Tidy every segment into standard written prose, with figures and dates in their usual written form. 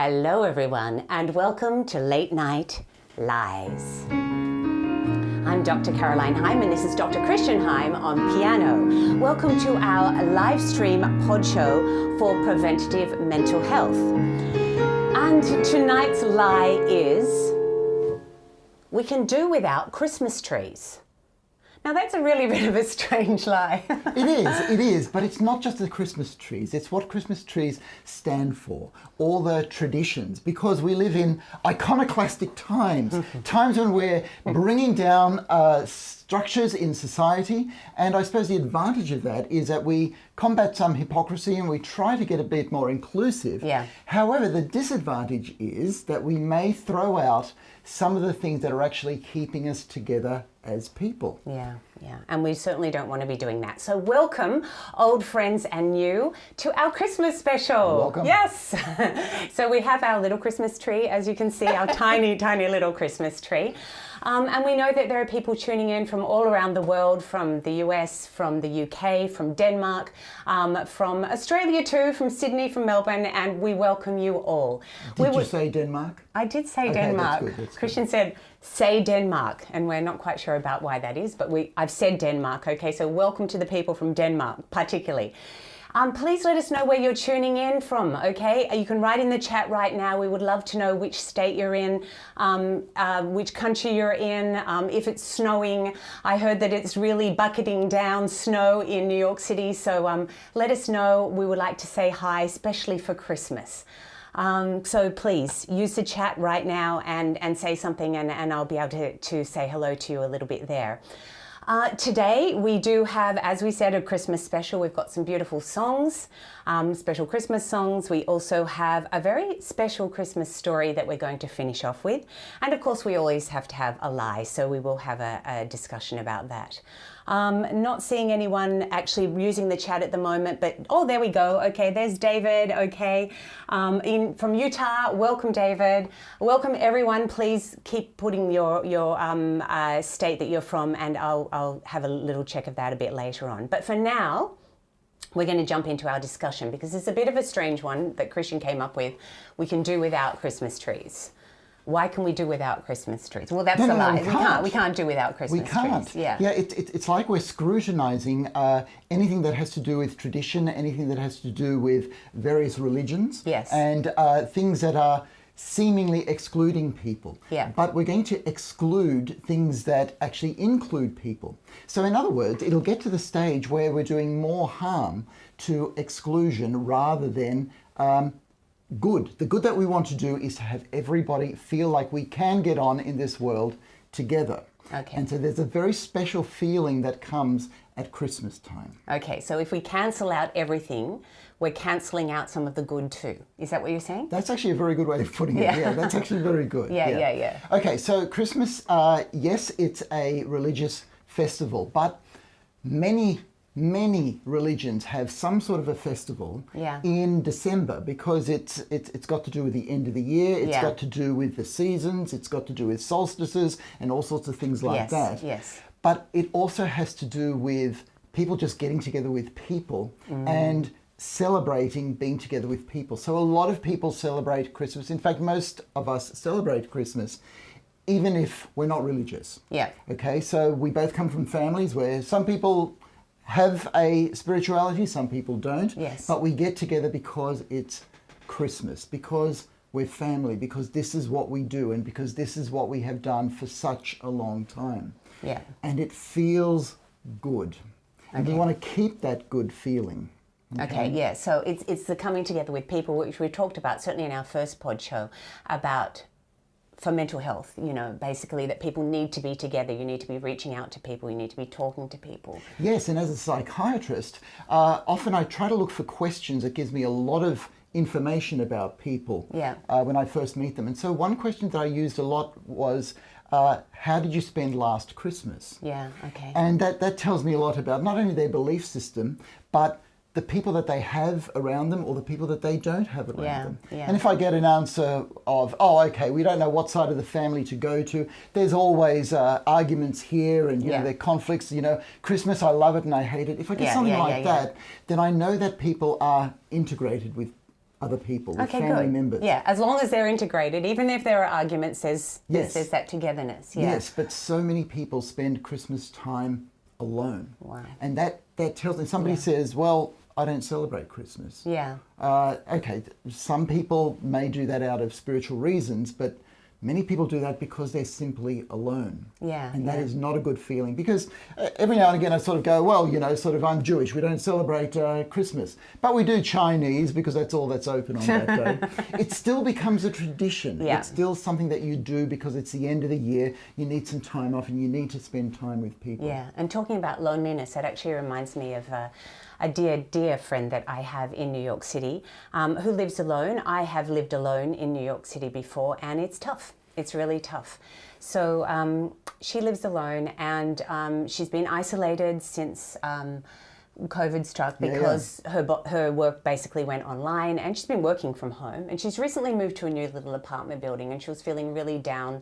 Hello everyone and welcome to Late Night Lies. I'm Dr. Caroline Heim and this is Dr. Christian Heim on piano. Welcome to our live stream pod show for preventative mental health. And tonight's lie is, we can do without Christmas trees. Now that's a really bit of a strange lie. It is, but it's not just the Christmas trees, it's what Christmas trees stand for, all the traditions, because we live in iconoclastic times, times when we're bringing down structures in society, and I suppose the advantage of that is that we combat some hypocrisy and we try to get a bit more inclusive. Yeah. However, the disadvantage is that we may throw out some of the things that are actually keeping us together as people. Yeah, and we certainly don't want to be doing that. So welcome, old friends and new, to our Christmas special. Welcome. Yes. So we have our little Christmas tree, as you can see, our tiny, tiny little Christmas tree. And we know that there are people tuning in from all around the world, from the US, from the UK, from Denmark, from Australia too, from Sydney, from Melbourne, and we welcome you all. Did you say Denmark? I did say Okay, Denmark. that's good. Christian said, say Denmark, and we're not quite sure about why that is, but I've said Denmark, okay? So welcome to the people from Denmark, particularly. Please let us know where you're tuning in from, okay? You can write in the chat right now. We would love to know which state you're in, which country you're in, if it's snowing. I heard that it's really bucketing down snow in New York City, so let us know. We would like to say hi, especially for Christmas. So please use the chat right now and say something, and I'll be able to say hello to you a little bit there. Today we do have, as we said, a Christmas special. We've got some beautiful songs, special Christmas songs. We also have a very special Christmas story that we're going to finish off with. And of course we always have to have a lie, so we will have a discussion about that. Not seeing anyone actually using the chat at the moment, but oh, there we go. Okay, there's David. Okay, from Utah. Welcome, David. Welcome, everyone. Please keep putting your state that you're from, and I'll have a little check of that a bit later on. But for now, we're going to jump into our discussion because it's a bit of a strange one that Christian came up with. We can do without Christmas trees. Why can we do without Christmas trees? Well, that's the lie. We can't do without Christmas trees. We can't. Yeah. It's like we're scrutinizing anything that has to do with tradition, anything that has to do with various religions, yes, and things that are seemingly excluding people. Yeah. But we're going to exclude things that actually include people. So in other words, it'll get to the stage where we're doing more harm to exclusion rather than good. The good that we want to do is to have everybody feel like we can get on in this world together. Okay. And so there's a very special feeling that comes at Christmas time. Okay, so if we cancel out everything, we're cancelling out some of the good too. Is that what you're saying? That's actually a very good way of putting it. Yeah, that's actually very good. Yeah. Okay, so Christmas, yes, it's a religious festival, but many religions have some sort of a festival in December because it's got to do with the end of the year, it's got to do with the seasons, it's got to do with solstices and all sorts of things like that. Yes. But it also has to do with people just getting together with people and celebrating being together with people. So a lot of people celebrate Christmas. In fact, most of us celebrate Christmas even if we're not religious. Yeah. Okay, so we both come from families where some people have a spirituality, some people don't. Yes. But we get together because it's Christmas, because we're family, because this is what we do and because this is what we have done for such a long time. Yeah. And it feels good. And we want to keep that good feeling. Okay, yeah. So it's the coming together with people, which we talked about certainly in our first pod show about for mental health, you know, basically that people need to be together. You need to be reaching out to people. You need to be talking to people. Yes, and as a psychiatrist, often I try to look for questions that gives me a lot of information about people when I first meet them. And so one question that I used a lot was, how did you spend last Christmas? Yeah, okay. And that tells me a lot about not only their belief system, but the people that they have around them or the people that they don't have around them. Yeah. And if I get an answer of, oh, okay, we don't know what side of the family to go to, there's always arguments here and, you know, there are conflicts, you know, Christmas, I love it and I hate it. If I get something like that, then I know that people are integrated with other people, with Okay, family good. members. Yeah, as long as they're integrated, even if there are arguments, there's that togetherness. Yeah. Yes, but so many people spend Christmas time alone. Wow. And that tells me, somebody says, well, I don't celebrate Christmas. Yeah. Okay, some people may do that out of spiritual reasons, but many people do that because they're simply alone. Yeah. And that is not a good feeling, because every now and again I sort of go, well, I'm Jewish, we don't celebrate Christmas, but we do Chinese because that's all that's open on that day. It still becomes a tradition. Yeah. It's still something that you do because it's the end of the year, you need some time off and you need to spend time with people. Yeah, and talking about loneliness, that actually reminds me of a dear friend that I have in New York City who lives alone. I have lived alone in New York City before, and it's tough. It's really tough. So she lives alone, and she's been isolated since COVID struck because her work basically went online, and she's been working from home. And she's recently moved to a new little apartment building, and she was feeling really down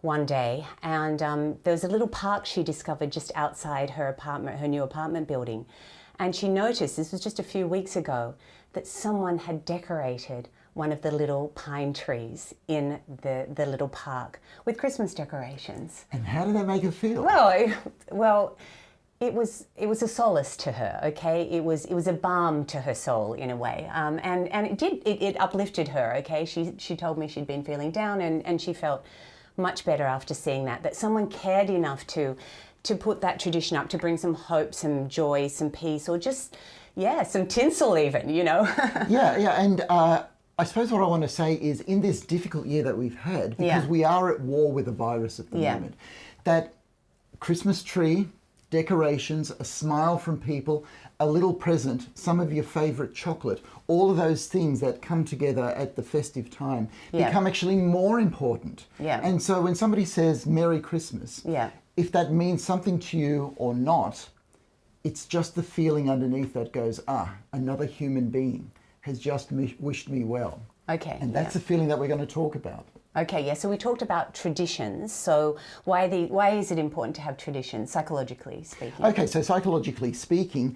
one day. And there was a little park she discovered just outside her apartment, her new apartment building. And she noticed, this was just a few weeks ago, that someone had decorated one of the little pine trees in the little park with Christmas decorations. And how did that make her feel? Well, it was a solace to her. Okay, it was a balm to her soul in a way, and it uplifted her. Okay, she told me she'd been feeling down, and she felt much better after seeing that someone cared enough to put that tradition up, to bring some hope, some joy, some peace, or just some tinsel even. And I suppose what I want to say is, in this difficult year that we've had, because we are at war with a virus at the moment, that Christmas tree, decorations, a smile from people, a little present, some of your favourite chocolate, all of those things that come together at the festive time become actually more important. Yeah. And so when somebody says Merry Christmas, if that means something to you or not, it's just the feeling underneath that goes, another human being has just wished me well. Okay. And that's the feeling that we're going to talk about. Okay, so we talked about traditions. So why is it important to have traditions, psychologically speaking? Okay, so psychologically speaking,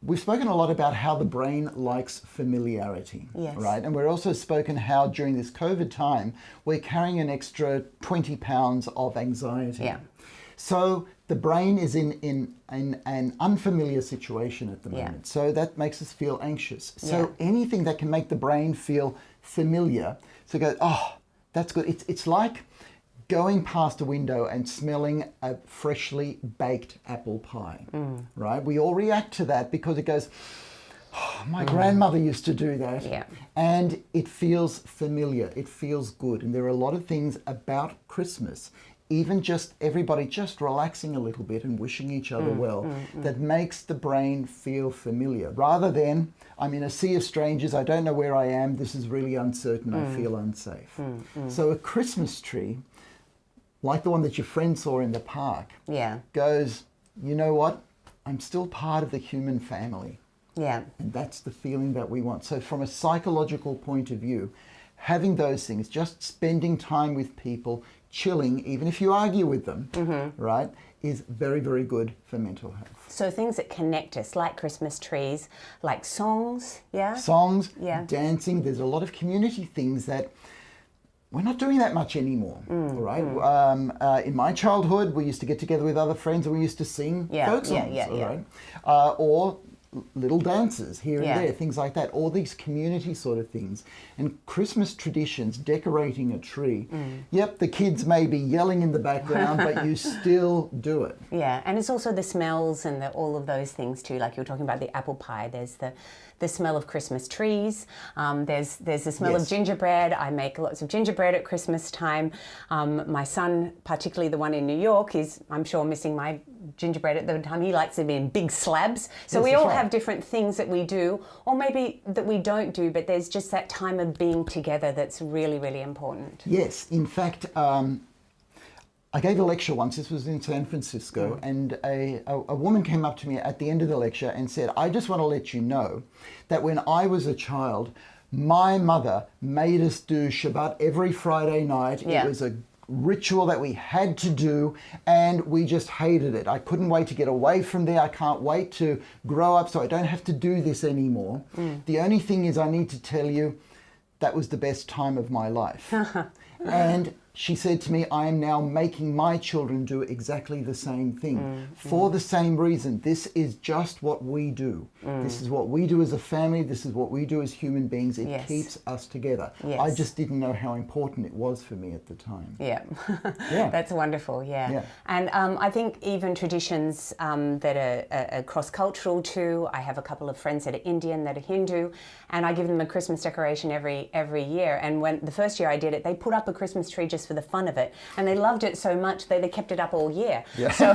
we've spoken a lot about how the brain likes familiarity, right? And we're also spoken how during this COVID time, we're carrying an extra 20 pounds of anxiety. Yeah. So the brain is in an unfamiliar situation at the moment. So that makes us feel anxious. So anything that can make the brain feel familiar, so go, that's good. It's like going past a window and smelling a freshly baked apple pie, right? We all react to that because it goes, my grandmother used to do that. Yeah. And it feels familiar. It feels good. And there are a lot of things about Christmas, even just everybody just relaxing a little bit and wishing each other well, that makes the brain feel familiar, rather than, I'm in a sea of strangers, I don't know where I am, this is really uncertain, I feel unsafe. So a Christmas tree, like the one that your friend saw in the park, goes, you know what, I'm still part of the human family. Yeah. And that's the feeling that we want. So from a psychological point of view, having those things, just spending time with people, chilling, even if you argue with them, right, is very, very good for mental health. So things that connect us, like Christmas trees, like songs, Songs, dancing. There's a lot of community things that we're not doing that much anymore, all right? In my childhood, we used to get together with other friends and we used to sing folk songs, right? Or little dances here and there, things like that, all these community sort of things. And Christmas traditions, decorating a tree. Yep, the kids may be yelling in the background, but you still do it. Yeah, and it's also the smells and all of those things too, like you were talking about the apple pie. There's the smell of Christmas trees. There's the smell of gingerbread. I make lots of gingerbread at Christmas time. My son, particularly the one in New York, is, I'm sure, missing my gingerbread at the time. He likes them in big slabs. So we all have different things that we do, or maybe that we don't do, but there's just that time of being together that's really, really important. Yes, in fact, I gave a lecture once, this was in San Francisco, and a woman came up to me at the end of the lecture and said, I just want to let you know that when I was a child, my mother made us do Shabbat every Friday night. It was a ritual that we had to do, and we just hated it. I couldn't wait to get away from there. I can't wait to grow up so I don't have to do this anymore. The only thing is, I need to tell you, that was the best time of my life. And she said to me, I am now making my children do exactly the same thing for the same reason. This is just what we do. This is what we do as a family. This is what we do as human beings. It keeps us together. I just didn't know how important it was for me at the time. Yeah, Yeah. that's wonderful. Yeah. And I think even traditions that are cross-cultural too. I have a couple of friends that are Indian, that are Hindu, and I give them a Christmas decoration every year. And when the first year I did it, they put up a Christmas tree just for the fun of it, and they loved it so much they kept it up all year. So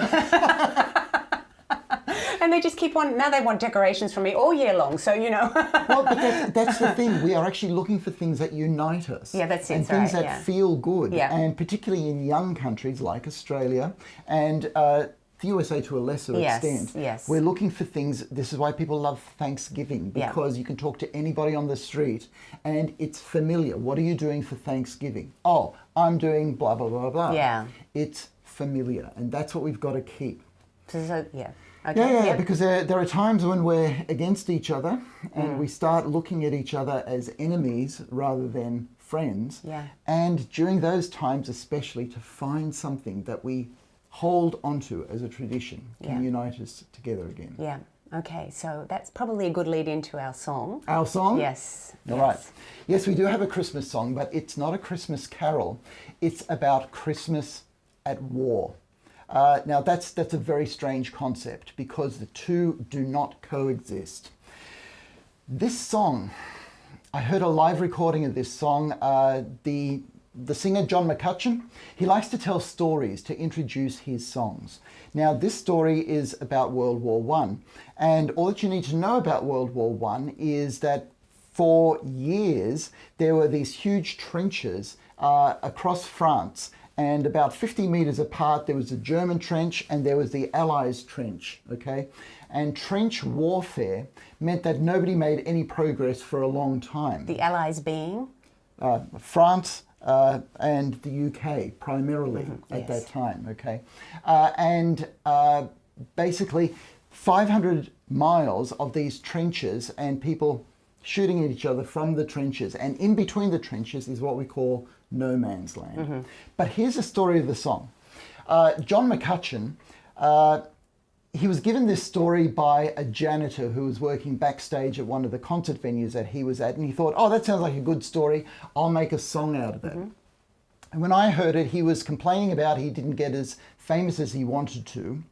and they just keep on, now they want decorations from me all year long, so you know. Well, but that's the thing, we are actually looking for things that unite us. Yeah, that's it. And things right, that feel good. Yeah. And particularly in young countries like Australia and the USA to a lesser extent. Yes. We're looking for things. This is why people love Thanksgiving, because you can talk to anybody on the street and it's familiar. What are you doing for Thanksgiving? Oh, I'm doing blah, blah, blah, blah. Yeah. It's familiar, and that's what we've got to keep. So, yeah. Okay. Yeah, because there are times when we're against each other and we start looking at each other as enemies rather than friends. Yeah. And during those times especially, to find something that we hold onto as a tradition can unite us together again. Yeah. Okay, so that's probably a good lead into our song. Our song? Yes. All right. Yes, we do have a Christmas song, but it's not a Christmas carol. It's about Christmas at war. Now, that's a very strange concept because the two do not coexist. This song, I heard a live recording of this song. The singer John McCutcheon, he likes to tell stories to introduce his songs. Now, this story is about World War I, and all that you need to know about World War I is that for years there were these huge trenches across France, and about 50 meters apart there was the German trench and there was the Allies trench, okay? And trench warfare meant that nobody made any progress for a long time. The Allies being? France, and the UK primarily at that time, okay? Basically 500 miles of these trenches and people shooting at each other from the trenches, and in between the trenches is what we call no man's land. But here's the story of the song. John McCutcheon, he was given this story by a janitor who was working backstage at one of the concert venues that he was at, and he thought, oh, that sounds like a good story, I'll make a song out of it. And when I heard it, he was complaining about he didn't get as famous as he wanted to,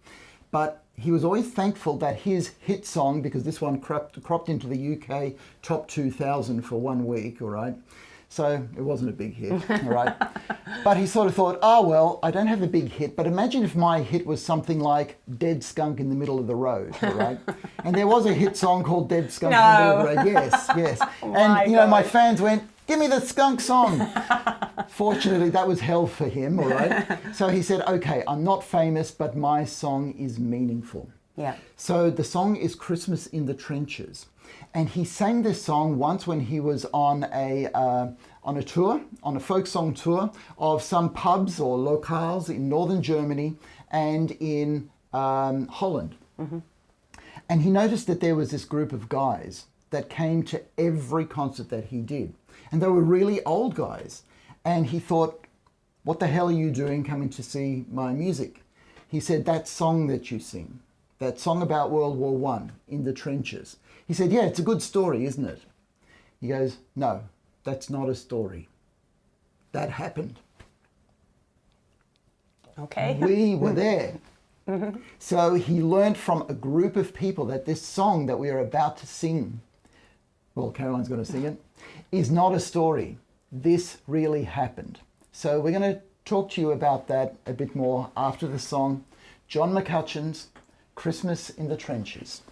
but he was always thankful that his hit song, because this one cropped into the UK top 2000 for 1 week, all right? So it wasn't a big hit, all right? But he sort of thought, oh, well, I don't have a big hit, but imagine if my hit was something like Dead Skunk in the Middle of the Road, all right? And there was a hit song called Dead Skunk in the Middle of the Road. Yes, yes. And, you know, my fans went, give me the skunk song. Fortunately, that was hell for him, all right? So he said, okay, I'm not famous, but my song is meaningful. Yeah. So the song is Christmas in the Trenches. And he sang this song once when he was on a tour, on a folk song tour of some pubs or locales in northern Germany and in Holland. And he noticed that there was this group of guys that came to every concert that he did. And they were really old guys. And he thought, what the hell are you doing coming to see my music? He said, that song that you sing, that song about World War I in the trenches. He said, yeah, it's a good story, isn't it? He goes, no, that's not a story. That happened. Okay. We were there. So he learned from a group of people that this song that we are about to sing, well, Caroline's going to sing it, is not a story. This really happened. So we're going to talk to you about that a bit more after the song, John McCutcheon's Christmas in the Trenches.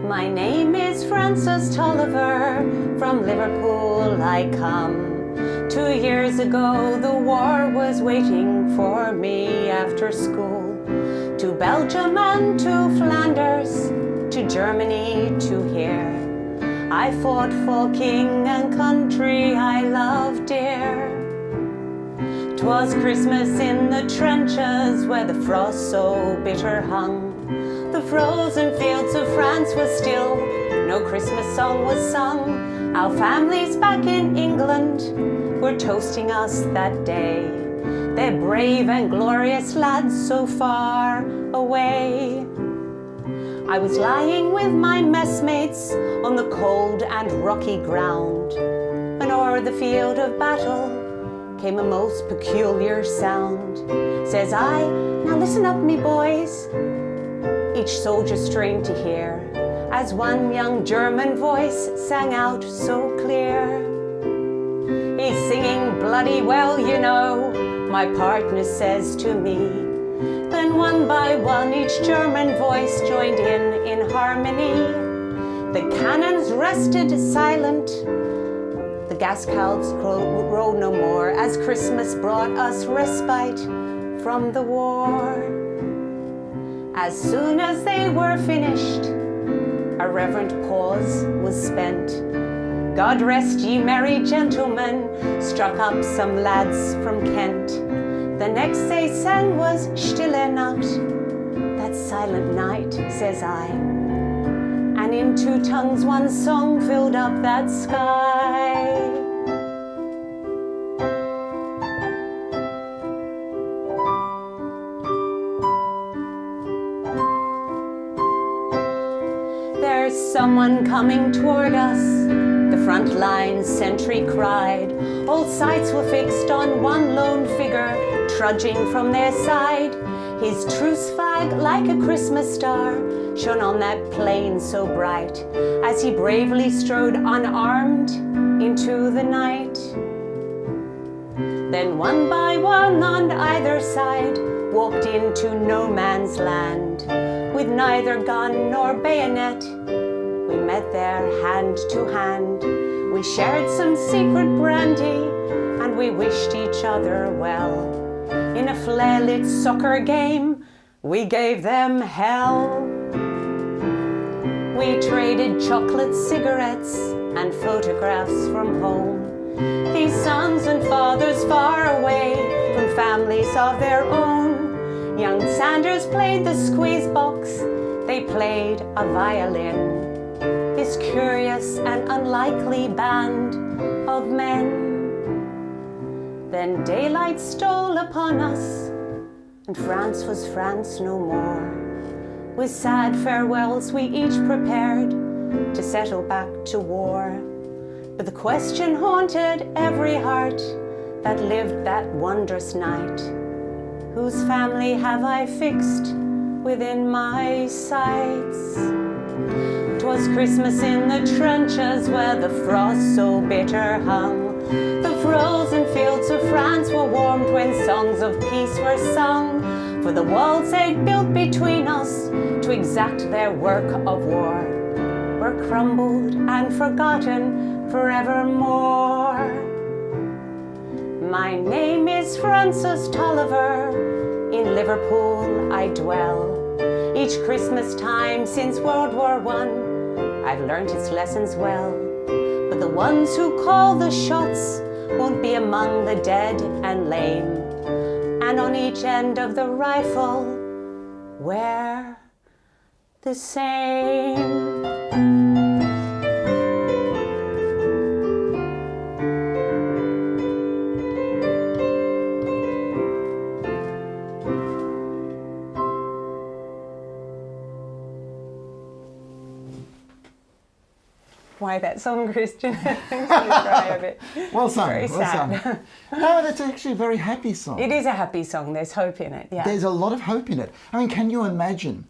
My name is Frances Tolliver, from Liverpool I come. 2 years ago the war was waiting for me after school. to Belgium and to Flanders, to Germany, to here. I fought for king and country I loved dear. 'Twas Christmas in the trenches where the frost so bitter hung. The frozen fields of France were still, no Christmas song was sung. Our families back in England were toasting us that day. They're brave and glorious lads so far away. I was lying with my messmates on the cold and rocky ground, and o'er the field of battle came a most peculiar sound. Says I, now listen up me boys. Each soldier strained to hear, as one young German voice sang out so clear. He's singing bloody well, you know, my partner says to me. Then one by one each German voice joined in harmony. The cannons rested silent, the gas clouds rolled no more, as Christmas brought us respite from the war. As soon as they were finished, a reverent pause was spent. God rest ye merry gentlemen, struck up some lads from Kent. The next they sang was Stille Nacht, that silent night, says I. And in two tongues one song filled up that sky. There's someone coming toward us, the front line sentry cried. All sights were fixed on one lone figure trudging from their side. His truce flag, like a Christmas star, shone on that plain so bright, as he bravely strode unarmed into the night. Then one by one on either side walked into no man's land. With neither gun nor bayonet, we met there hand to hand. We shared some secret brandy, and we wished each other well. In a flare-lit soccer game, we gave them hell. We traded chocolate, cigarettes, and photographs from home. These sons and fathers far away from families of their own. Young Sanders played the squeeze box, they played a violin. This curious and unlikely band of men. Then daylight stole upon us, and France was France no more. With sad farewells we each prepared to settle back to war. But the question haunted every heart that lived that wondrous night. Whose family have I fixed within my sights? 'Twas Christmas in the trenches where the frost so bitter hung. The frozen fields of France were warmed when songs of peace were sung. For the walls they'd built between us to exact their work of war were crumbled and forgotten forevermore. My name is Francis Tolliver, in Liverpool I dwell. Each Christmas time since World War I, I've learned its lessons well. But the ones who call the shots won't be among the dead and lame. And on each end of the rifle, we're the same. Why that song, Christian? I'm going to cry a bit. Well sung, Very well sad. sung. No, that's actually a very happy song. It is a happy song. There's hope in it. Yeah. There's a lot of hope in it. I mean, can you imagine?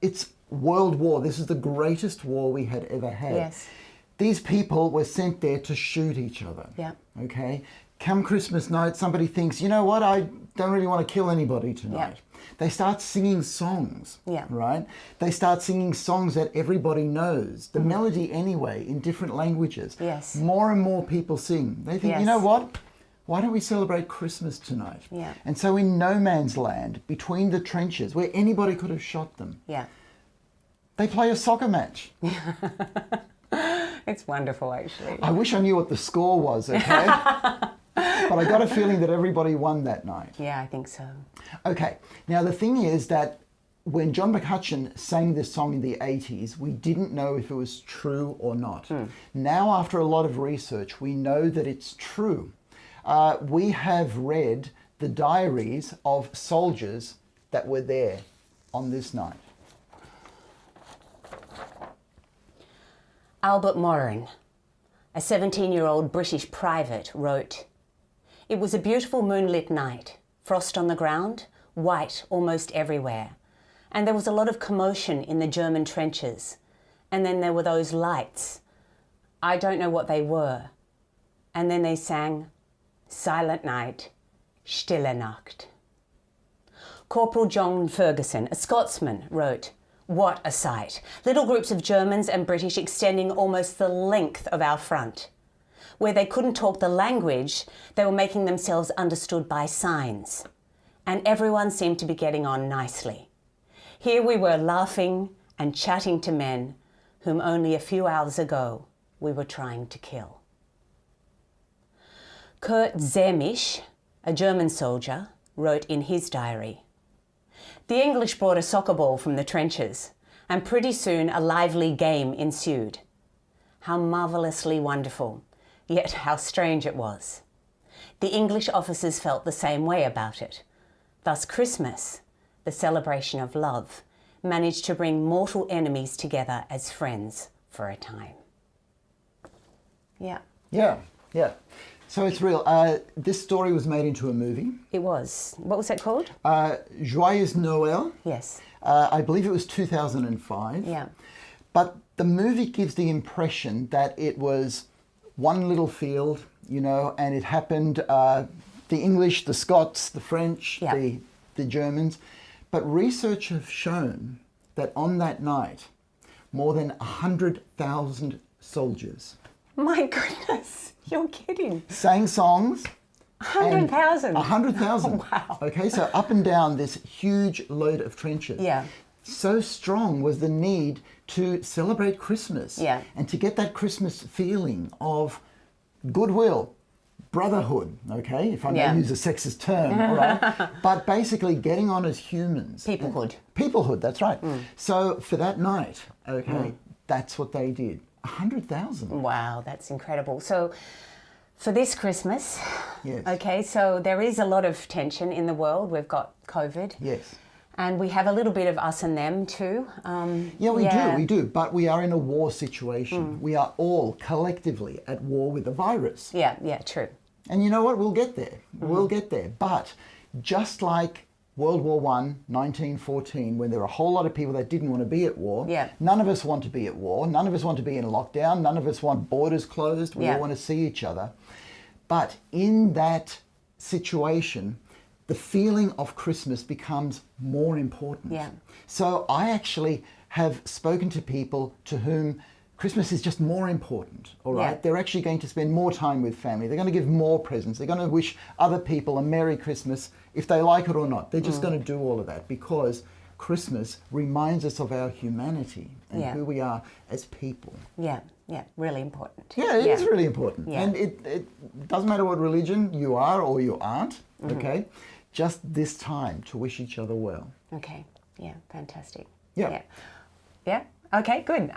It's World War. This is the greatest war we had ever had. Yes. These people were sent there to shoot each other. Yeah. Okay. Come Christmas night, somebody thinks, you know what? I don't really want to kill anybody tonight. Yeah. They start singing songs. Yeah. Right. They start singing songs that everybody knows. The melody anyway, in different languages. Yes. More and more people sing. They think, Yes. you know what? Why don't we celebrate Christmas tonight? Yeah. And so in no man's land, between the trenches, where anybody could have shot them, Yeah. they play a soccer match. It's wonderful, actually. I wish I knew what the score was, okay? But I got a feeling that everybody won that night. Yeah, I think so. Okay, now the thing is that when John McCutcheon sang this song in the 80s, we didn't know if it was true or not. Now, after a lot of research, we know that it's true. We have read the diaries of soldiers that were there on this night. Albert Morin, a 17-year-old British private, wrote, "It was a beautiful moonlit night, frost on the ground, white almost everywhere. And there was a lot of commotion in the German trenches. And then there were those lights. I don't know what they were. And then they sang, 'Silent Night, Stille Nacht.'" Corporal John Ferguson, a Scotsman, wrote, "What a sight. Little groups of Germans and British extending almost the length of our front. Where they couldn't talk the language, they were making themselves understood by signs. And everyone seemed to be getting on nicely. Here we were laughing and chatting to men whom only a few hours ago we were trying to kill." Kurt Zemisch, a German soldier, wrote in his diary, "The English brought a soccer ball from the trenches, and pretty soon a lively game ensued. How marvellously wonderful, yet how strange it was. The English officers felt the same way about it. Thus Christmas, the celebration of love, managed to bring mortal enemies together as friends for a time." Yeah. Yeah. So it's real. This story was made into a movie. It was. What was that called? Joyeux Noël. Yes. I believe it was 2005. Yeah. But the movie gives the impression that it was one little field, you know, and it happened, the English, the Scots, the French, Yeah. the Germans. But research has shown that on that night, more than 100,000 soldiers My goodness, you're kidding. sang songs. 100,000. 100,000. Wow. Okay, so up and down this huge load of trenches. Yeah. So strong was the need to celebrate Christmas. Yeah. And to get that Christmas feeling of goodwill, brotherhood, okay, if I may Yeah. use a sexist term, all right? But basically getting on as humans. Peoplehood. Peoplehood, that's right. So for that night, okay, that's what they did. 100,000. Wow, that's incredible. So for this Christmas, Yes. okay, so there is a lot of tension in the world. We've got COVID. Yes. And we have a little bit of us and them too. Yeah, we do. But we are in a war situation. We are all collectively at war with the virus. Yeah, true. And you know what? We'll get there. We'll get there. But just like World War I, 1914, when there were a whole lot of people that didn't want to be at war, Yeah. none of us want to be at war. None of us want to be in lockdown. None of us want borders closed. We Yeah. all want to see each other. But in that situation, the feeling of Christmas becomes more important. Yeah. So I actually have spoken to people to whom Christmas is just more important, all right? Yeah. They're actually going to spend more time with family. They're going to give more presents. They're going to wish other people a Merry Christmas, if they like it or not. They're just going to do all of that because Christmas reminds us of our humanity and Yeah. who we are as people. Yeah, really important. Yeah, it is really important. Yeah. And it doesn't matter what religion you are or you aren't, okay? Just this time to wish each other well. Okay, yeah, fantastic. Yeah. Yeah, okay, good.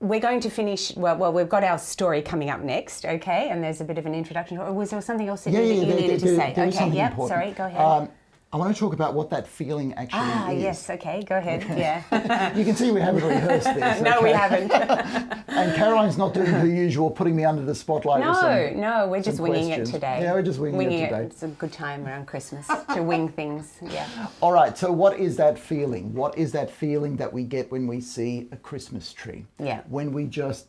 We're going to finish, well, we've got our story coming up next, okay? And there's a bit of an introduction. Or was there something else that you needed to say? There is Okay, something yeah, important. sorry, go ahead. I want to talk about what that feeling actually is. Yes, okay, go ahead, yeah. You can see we haven't rehearsed this. No, we okay? haven't. And Caroline's not doing her usual putting me under the spotlight with some No, we're just winging questions. it today. Yeah, we're just winging it today. It's a good time around Christmas to wing things, yeah. All right, so what is that feeling? What is that feeling that we get when we see a Christmas tree? Yeah. When we just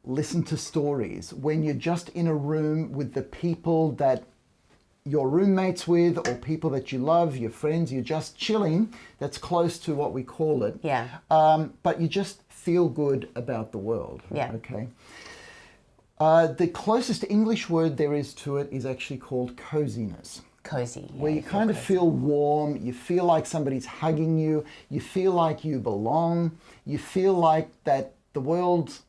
listen to stories, when you're just in a room with the people that you're roommates with or people that you love, your friends, you're just chilling, that's close to what we call it. Yeah. But you just feel good about the world. Yeah. Okay. The closest English word there is to it is actually called coziness. Cozy. Yeah, Where you kind of feel warm, you feel like somebody's hugging you, you feel like you belong, you feel like that the world's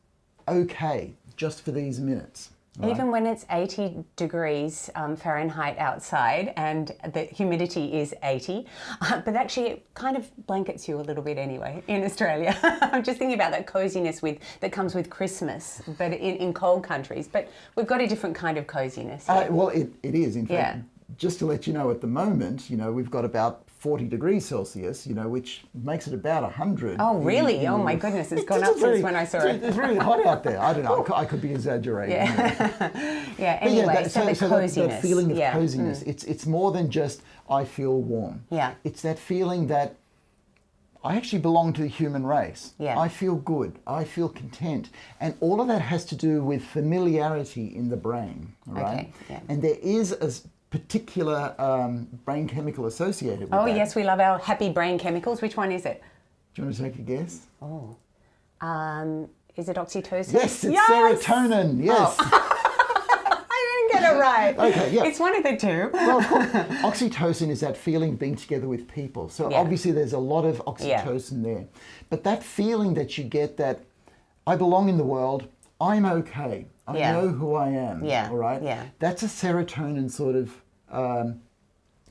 okay just for these minutes. Right? Even when it's 80 degrees Fahrenheit outside and the humidity is 80, but actually it kind of blankets you a little bit anyway in Australia. I'm just thinking about that coziness that comes with Christmas, but in cold countries. But we've got a different kind of coziness. Well, it is, in fact. Just to let you know, at the moment, we've got about 40 degrees Celsius, which makes it about 100. Oh, really? Oh, my goodness. It's gone up since when I saw it. It's really hot out there. I don't know. I could be exaggerating. Yeah. Anyway, so the coziness. That feeling of coziness, it's more than just, I feel warm. Yeah. It's that feeling that I actually belong to the human race. Yeah. I feel good. I feel content. And all of that has to do with familiarity in the brain. Right? Okay. Yeah. And there is a particular brain chemical associated with that. Oh, yes, we love our happy brain chemicals. Which one is it? Do you want to take a guess? Oh. Is it oxytocin? Yes, it's serotonin. Yes. Oh. I didn't get it right. Okay, yeah. It's one of the two. Well, of course, oxytocin is that feeling of being together with people. So obviously there's a lot of oxytocin there. But that feeling that you get that I belong in the world, I'm okay. I know who I am. Yeah. All right. Yeah. That's a serotonin sort of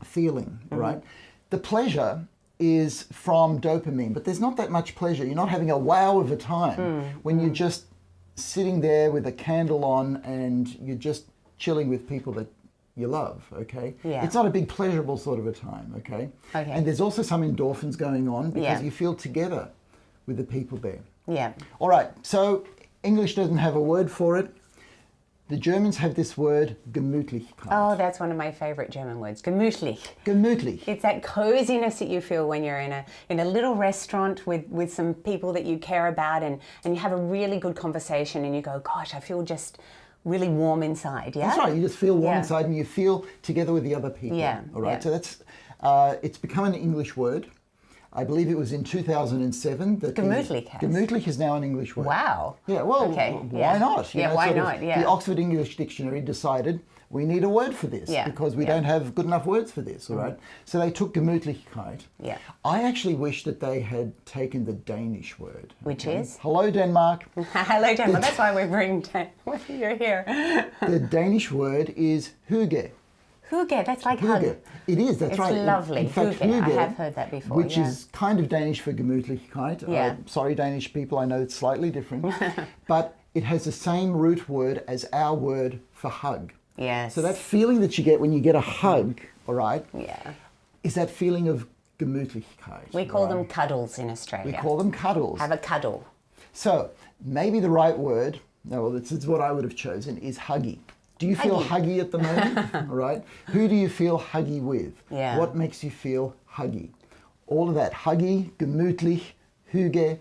feeling. Right. The pleasure is from dopamine, but there's not that much pleasure. You're not having a wow of a time when you're just sitting there with a candle on and you're just chilling with people that you love. Okay. Yeah. It's not a big pleasurable sort of a time. Okay. Okay. And there's also some endorphins going on because you feel together with the people there. Yeah. All right. So English doesn't have a word for it. The Germans have this word, gemutlichkeit. Oh, that's one of my favorite German words, gemütlich. Gemütlich. It's that coziness that you feel when you're in a little restaurant with some people that you care about and you have a really good conversation and you go, gosh, I feel just really warm inside, yeah? That's right. You just feel warm inside and you feel together with the other people. Yeah. All right. Yeah. So that's, it's become an English word. I believe it was in 2007 that Gemütlich gemütlich is now an English word. Wow. Yeah, well, why not? Why not? Yeah. The Oxford English Dictionary decided we need a word for this because we don't have good enough words for this, all right? So they took gemütlichkeit. Yeah. I actually wish that they had taken the Danish word. Which is? Hello, Denmark. Hello, Denmark. That's why you're here. The Danish word is hygge. Hygge, that's like Hygge. hug. It is, that's It's right. lovely. In fact, Hygge, I hygge, have heard that before. which is kind of Danish for gemütlichkeit. Yeah. Sorry, Danish people, I know it's slightly different. But it has the same root word as our word for hug. Yes. So that feeling that you get when you get a hug, all right, is that feeling of gemütlichkeit. We call them cuddles in Australia. We call them cuddles. Have a cuddle. So maybe the right word, this is what I would have chosen, is huggy. Do you feel huggy at the moment? All right. Who do you feel huggy with? Yeah. What makes you feel huggy? All of that. Huggy, gemütlich, hygge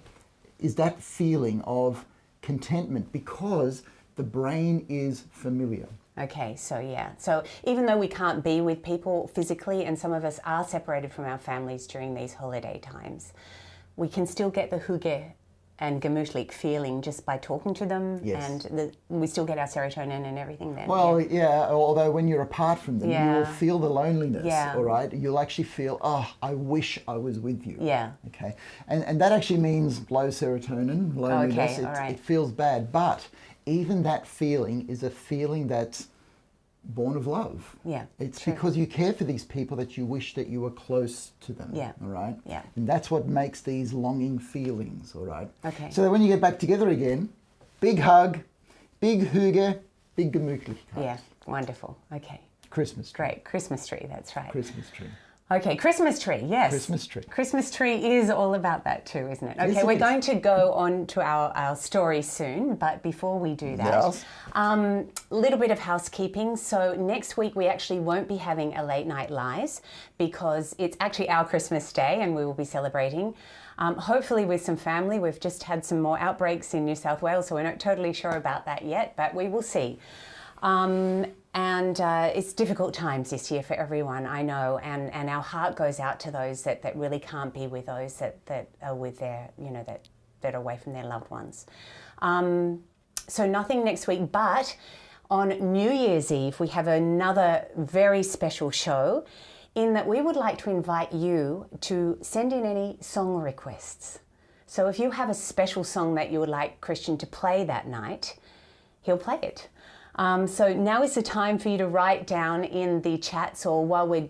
is that feeling of contentment because the brain is familiar. Okay, so even though we can't be with people physically and some of us are separated from our families during these holiday times, we can still get the hygge and gemütlich feeling just by talking to them, and we still get our serotonin and everything then. Well, although when you're apart from them, you will feel the loneliness, all right? You'll actually feel, I wish I was with you. Yeah. Okay. And that actually means low serotonin, loneliness. Okay, all right. It feels bad, but even that feeling is a feeling that's born of love. Yeah. It's because you care for these people that you wish that you were close to them. Yeah. All right? Yeah. And that's what makes these longing feelings, all right? Okay. So that when you get back together again, big hug, big hygge, big gemütlichkeit. Yeah, wonderful. Okay. Christmas tree. Great. Christmas tree, that's right. Christmas tree. Okay, Christmas tree, yes. Christmas tree. Christmas tree is all about that too, isn't it? Okay, Yes, it we're is. going to go on to our story soon, but before we do that, a little bit of housekeeping. So next week we actually won't be having a late night lies because it's actually our Christmas day and we will be celebrating. Hopefully with some family. We've just had some more outbreaks in New South Wales, so we're not totally sure about that yet, but we will see. And it's difficult times this year for everyone, I know, and our heart goes out to those that really can't be with those that are with their, that are away from their loved ones. So nothing next week, but on New Year's Eve, we have another very special show in that we would like to invite you to send in any song requests. So if you have a special song that you would like Christian to play that night, he'll play it. So now is the time for you to write down in the chats or while we're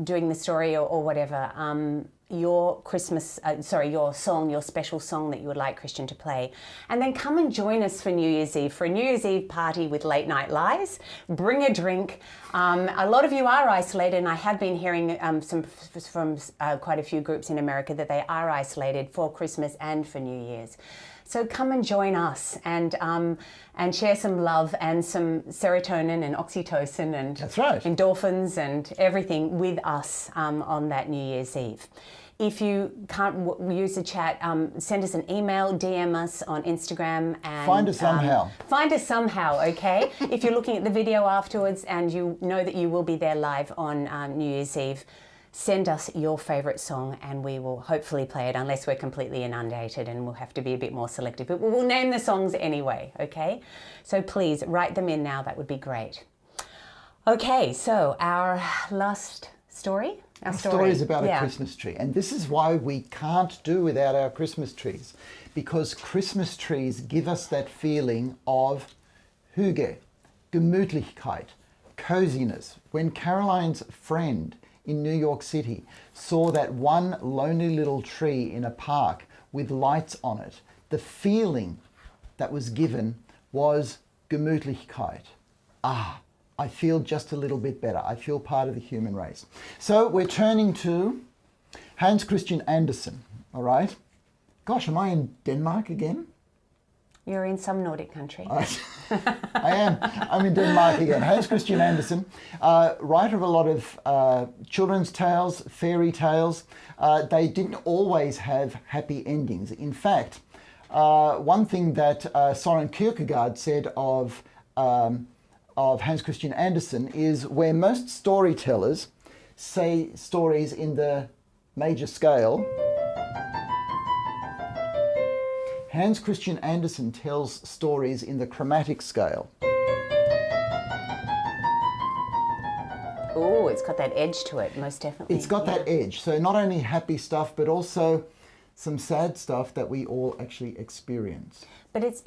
doing the story or whatever, your your song, your special song that you would like Christian to play. And then come and join us for New Year's Eve, for a New Year's Eve party with Late Night Lies. Bring a drink. A lot of you are isolated, and I have been hearing from quite a few groups in America that they are isolated for Christmas and for New Year's. So come and join us and share some love and some serotonin and oxytocin and That's right. endorphins and everything with us on that New Year's Eve. If you can't use the chat, send us an email, DM us on Instagram. And Find us somehow. Find us somehow, okay? If you're looking at the video afterwards and you know that you will be there live on New Year's Eve, send us your favourite song and we will hopefully play it, unless we're completely inundated and we'll have to be a bit more selective. But we'll name the songs anyway, okay? So please write them in now, that would be great. Okay, so our last story. Our story is about a Christmas tree. And this is why we can't do without our Christmas trees. Because Christmas trees give us that feeling of hygge, gemutlichkeit, coziness. When Caroline's friend in New York City saw that one lonely little tree in a park with lights on it, the feeling that was given was gemutlichkeit. I feel just a little bit better. I feel part of the human race. So we're turning to Hans Christian Andersen, all right? Gosh, am I in Denmark again? You're in some Nordic country. I am. I'm in Denmark again. Hans Christian Andersen, writer of a lot of children's tales, fairy tales. They didn't always have happy endings. In fact, one thing that Søren Kierkegaard said of Hans Christian Andersen is where most storytellers say stories in the major scale, Hans Christian Andersen tells stories in the chromatic scale. Oh, it's got that edge to it, most definitely. It's got that edge. So not only happy stuff, but also some sad stuff that we all actually experience. But it's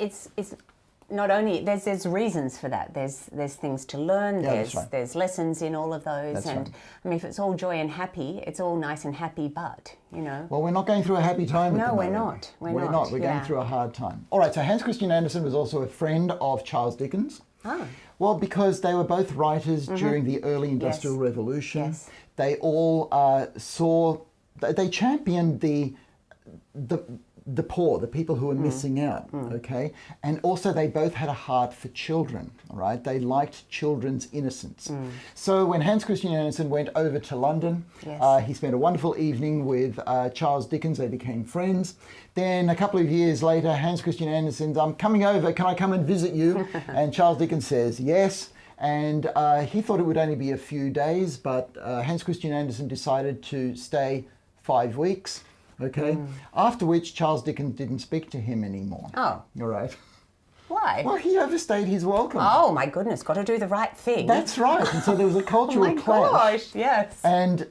not only, there's reasons for that. There's things to learn, there's lessons in all of those. That's and right. I mean, if it's all joy and happy, it's all nice and happy, but, you know. Well, we're not going through a happy time at the moment. No, we're not. We're not. We're going through a hard time. All right, so Hans Christian Andersen was also a friend of Charles Dickens. Oh. Well, because they were both writers during the early Industrial Revolution. Yes. They all they championed the poor, the people who were missing out, okay? And also they both had a heart for children, all right? They liked children's innocence. So when Hans Christian Andersen went over to London, he spent a wonderful evening with Charles Dickens. They became friends. Then a couple of years later, Hans Christian Andersen's, I'm coming over, can I come and visit you? And Charles Dickens says, yes. And he thought it would only be a few days, but Hans Christian Andersen decided to stay 5 weeks. Okay. After which Charles Dickens didn't speak to him anymore. Oh. All right. Why? Well, he overstayed his welcome. Oh my goodness, got to do the right thing. That's right. And so there was a cultural clash. Oh my gosh, yes. And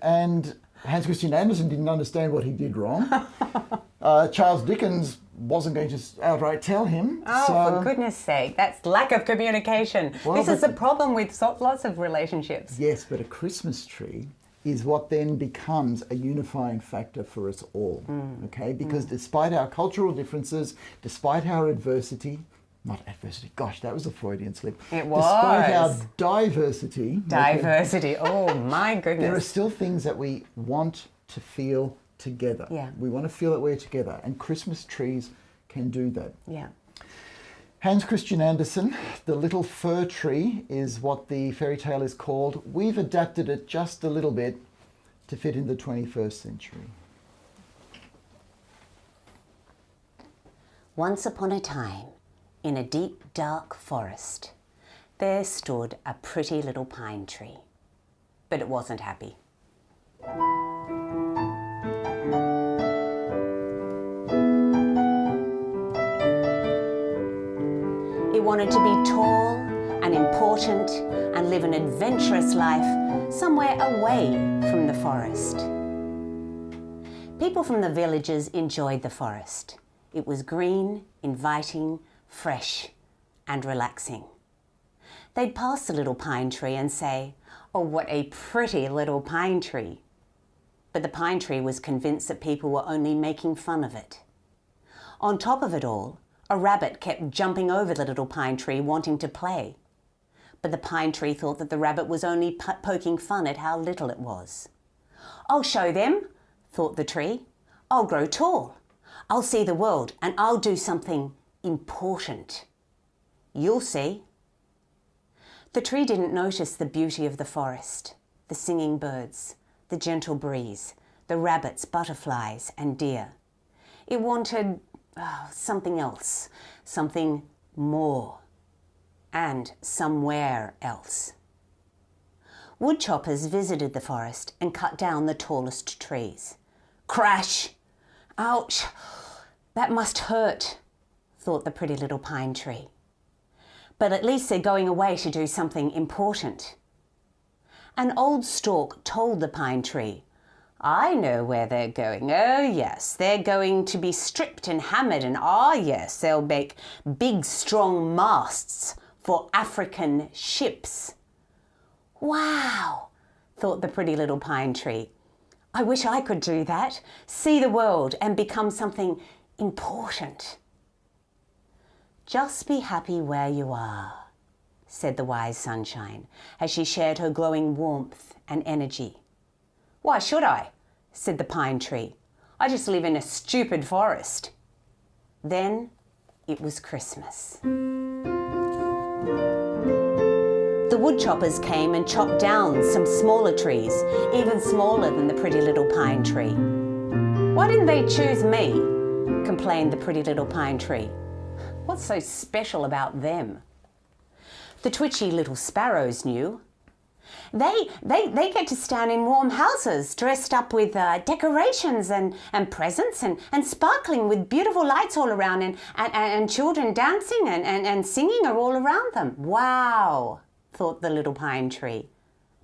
Hans Christian Andersen didn't understand what he did wrong. Charles Dickens wasn't going to outright tell him. Oh, for goodness sake, that's lack of communication. Well, this is the problem with lots of relationships. Yes, but a Christmas tree is what then becomes a unifying factor for us all, okay? Because despite our cultural differences, despite our adversity, not adversity, gosh, that was a Freudian slip. It was. Despite our diversity. Diversity, oh my goodness. There are still things that we want to feel together. Yeah. We want to feel that we're together, and Christmas trees can do that. Yeah. Hans Christian Andersen, the little fir tree is what the fairy tale is called. We've adapted it just a little bit to fit in the 21st century. Once upon a time, in a deep, dark forest, there stood a pretty little pine tree. But it wasn't happy. wanted to be tall and important and live an adventurous life somewhere away from the forest. People from the villages enjoyed the forest. It was green, inviting, fresh, and relaxing. They'd pass the little pine tree and say, "Oh, what a pretty little pine tree." But the pine tree was convinced that people were only making fun of it. On top of it all, a rabbit kept jumping over the little pine tree wanting to play. But the pine tree thought that the rabbit was only poking fun at how little it was. "I'll show them," thought the tree. "I'll grow tall. I'll see the world and I'll do something important. You'll see." The tree didn't notice the beauty of the forest, the singing birds, the gentle breeze, the rabbits, butterflies, and deer. It wanted something else, something more, and somewhere else. Woodchoppers visited the forest and cut down the tallest trees. Crash! Ouch! That must hurt, thought the pretty little pine tree. But at least they're going away to do something important. An old stalk told the pine tree, "I know where they're going. Oh yes, they're going to be stripped and hammered, and yes, they'll make big strong masts for African ships." Wow, thought the pretty little pine tree. I wish I could do that, see the world and become something important. "Just be happy where you are," said the wise sunshine as she shared her glowing warmth and energy. "Why should I?" said the pine tree. "I just live in a stupid forest." Then it was Christmas. The woodchoppers came and chopped down some smaller trees, even smaller than the pretty little pine tree. "Why didn't they choose me?" complained the pretty little pine tree. "What's so special about them?" The twitchy little sparrows knew. They get to stand in warm houses, dressed up with decorations and presents and sparkling with beautiful lights all around and children dancing and singing are all around them. Wow, thought the little pine tree.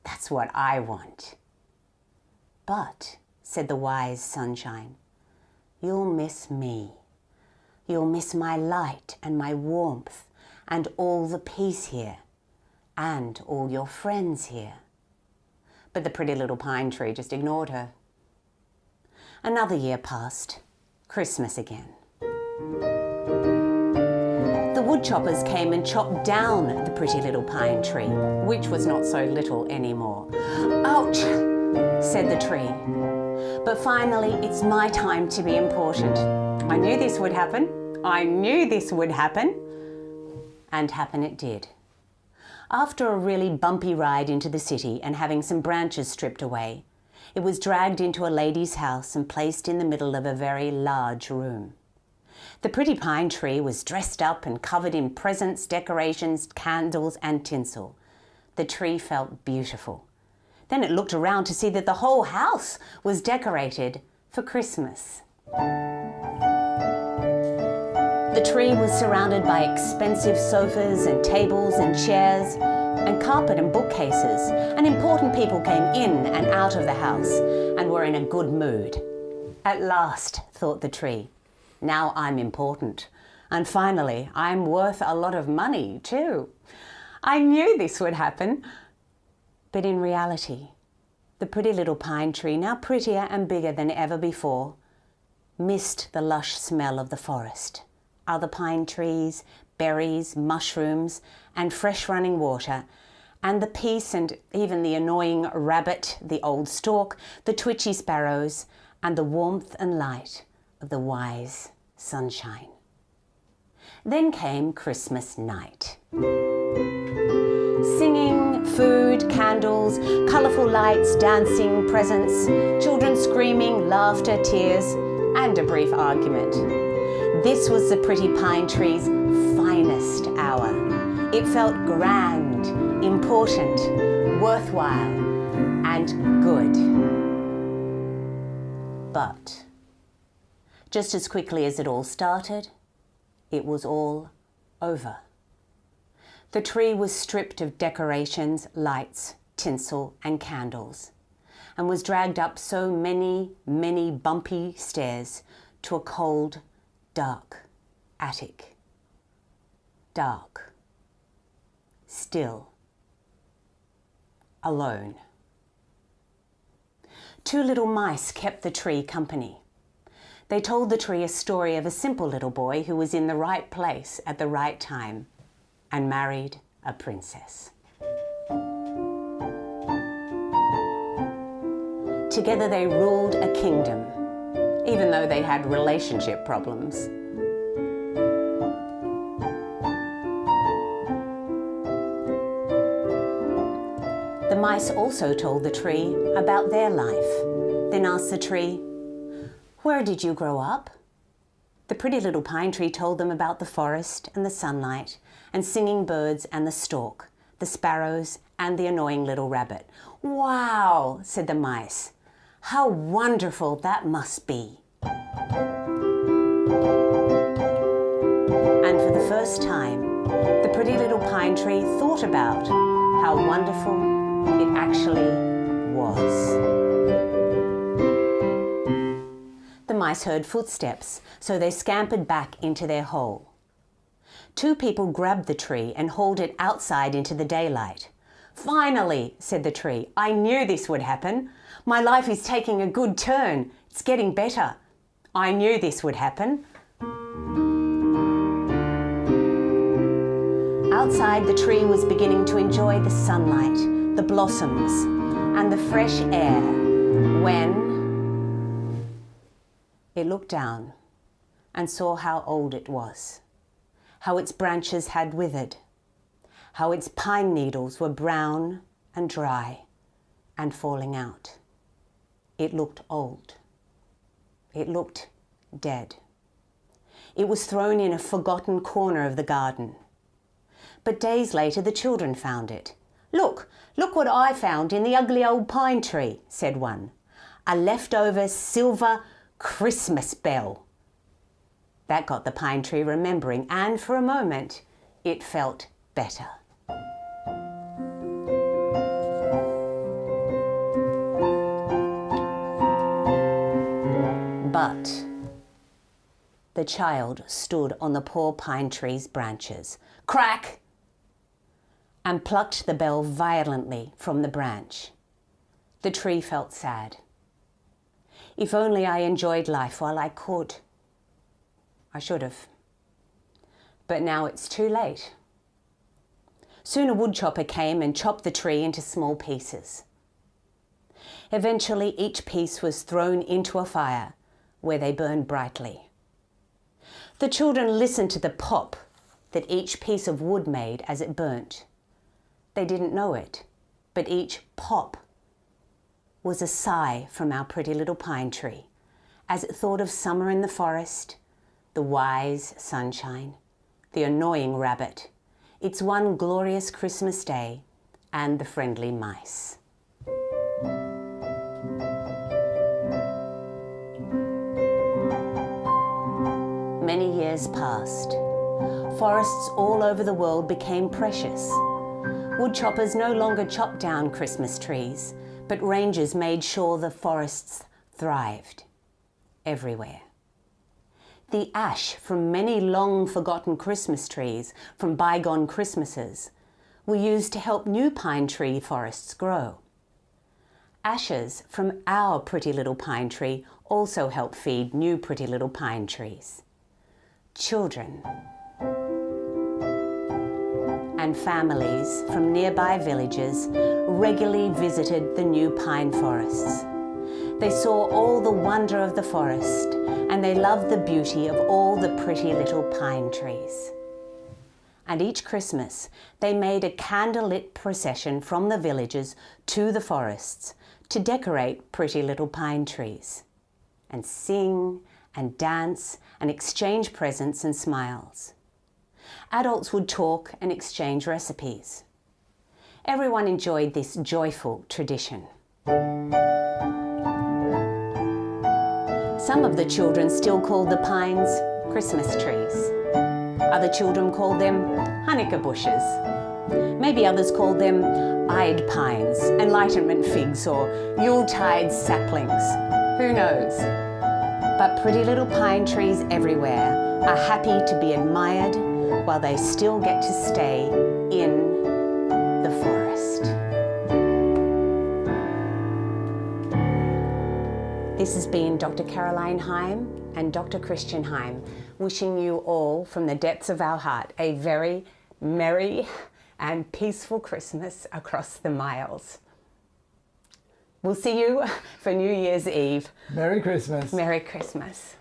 That's what I want. But, said the wise sunshine, you'll miss me. You'll miss my light and my warmth and all the peace here and all your friends here. But the pretty little pine tree just ignored her. Another year passed. Christmas again. The woodchoppers came and chopped down the pretty little pine tree, which was not so little anymore. Ouch, said the tree. But finally, it's my time to be important. I knew this would happen. I knew this would happen. And happen it did. After a really bumpy ride into the city and having some branches stripped away, it was dragged into a lady's house and placed in the middle of a very large room. The pretty pine tree was dressed up and covered in presents, decorations, candles and tinsel. The tree felt beautiful. Then it looked around to see that the whole house was decorated for Christmas. The tree was surrounded by expensive sofas and tables and chairs and carpet and bookcases, and important people came in and out of the house and were in a good mood. At last, thought the tree, now I'm important, and finally I'm worth a lot of money too. I knew this would happen. But in reality, the pretty little pine tree, now prettier and bigger than ever before, missed the lush smell of the forest, other pine trees, berries, mushrooms, and fresh running water, and the peace and even the annoying rabbit, the old stork, the twitchy sparrows, and the warmth and light of the wise sunshine. Then came Christmas night. Singing, food, candles, colourful lights, dancing, presents, children screaming, laughter, tears, and a brief argument. This was the pretty pine tree's finest hour. It felt grand, important, worthwhile, and good. But just as quickly as it all started, it was all over. The tree was stripped of decorations, lights, tinsel and candles, and was dragged up so many, many bumpy stairs to a cold, dark attic. Dark. Still. Alone. 2 little mice kept the tree company. They told the tree a story of a simple little boy who was in the right place at the right time and married a princess. Together they ruled a kingdom, even though they had relationship problems. The mice also told the tree about their life, then asked the tree, "Where did you grow up?" The pretty little pine tree told them about the forest and the sunlight and singing birds and the stork, the sparrows and the annoying little rabbit. "Wow," said the mice. "How wonderful that must be." And for the first time, the pretty little pine tree thought about how wonderful it actually was. The mice heard footsteps, so they scampered back into their hole. 2 people grabbed the tree and hauled it outside into the daylight. "Finally," said the tree, "I knew this would happen. My life is taking a good turn. It's getting better. I knew this would happen." Outside, the tree was beginning to enjoy the sunlight, the blossoms, and the fresh air when it looked down and saw how old it was, how its branches had withered, how its pine needles were brown and dry and falling out. It looked old. It looked dead. It was thrown in a forgotten corner of the garden. But days later, the children found it. Look what I found in the ugly old pine tree," said one. "A leftover silver Christmas bell." That got the pine tree remembering, and for a moment, it felt better. But the child stood on the poor pine tree's branches. Crack! And plucked the bell violently from the branch. The tree felt sad. "If only I enjoyed life while I could. I should have. But now it's too late." Soon a woodchopper came and chopped the tree into small pieces. Eventually, each piece was thrown into a fire where they burned brightly. The children listened to the pop that each piece of wood made as it burnt. They didn't know it, but each pop was a sigh from our pretty little pine tree as it thought of summer in the forest, the wise sunshine, the annoying rabbit, its one glorious Christmas day, and the friendly mice. Many years passed. Forests all over the world became precious. Woodchoppers no longer chopped down Christmas trees, but rangers made sure the forests thrived everywhere. The ash from many long-forgotten Christmas trees from bygone Christmases were used to help new pine tree forests grow. Ashes from our pretty little pine tree also help feed new pretty little pine trees. Children and families from nearby villages regularly visited the new pine forests. They saw all the wonder of the forest, and they loved the beauty of all the pretty little pine trees. And each Christmas, they made a candlelit procession from the villages to the forests to decorate pretty little pine trees, and sing and dance and exchange presents and smiles. Adults would talk and exchange recipes. Everyone enjoyed this joyful tradition. Some of the children still called the pines Christmas trees. Other children called them Hanukkah bushes. Maybe others call them eyed pines, enlightenment figs, or Yuletide saplings. Who knows? But pretty little pine trees everywhere are happy to be admired while they still get to stay in the forest. This has been Dr. Caroline Heim and Dr. Christian Heim, wishing you all from the depths of our heart a very merry and peaceful Christmas across the miles. We'll see you for New Year's Eve. Merry Christmas. Merry Christmas.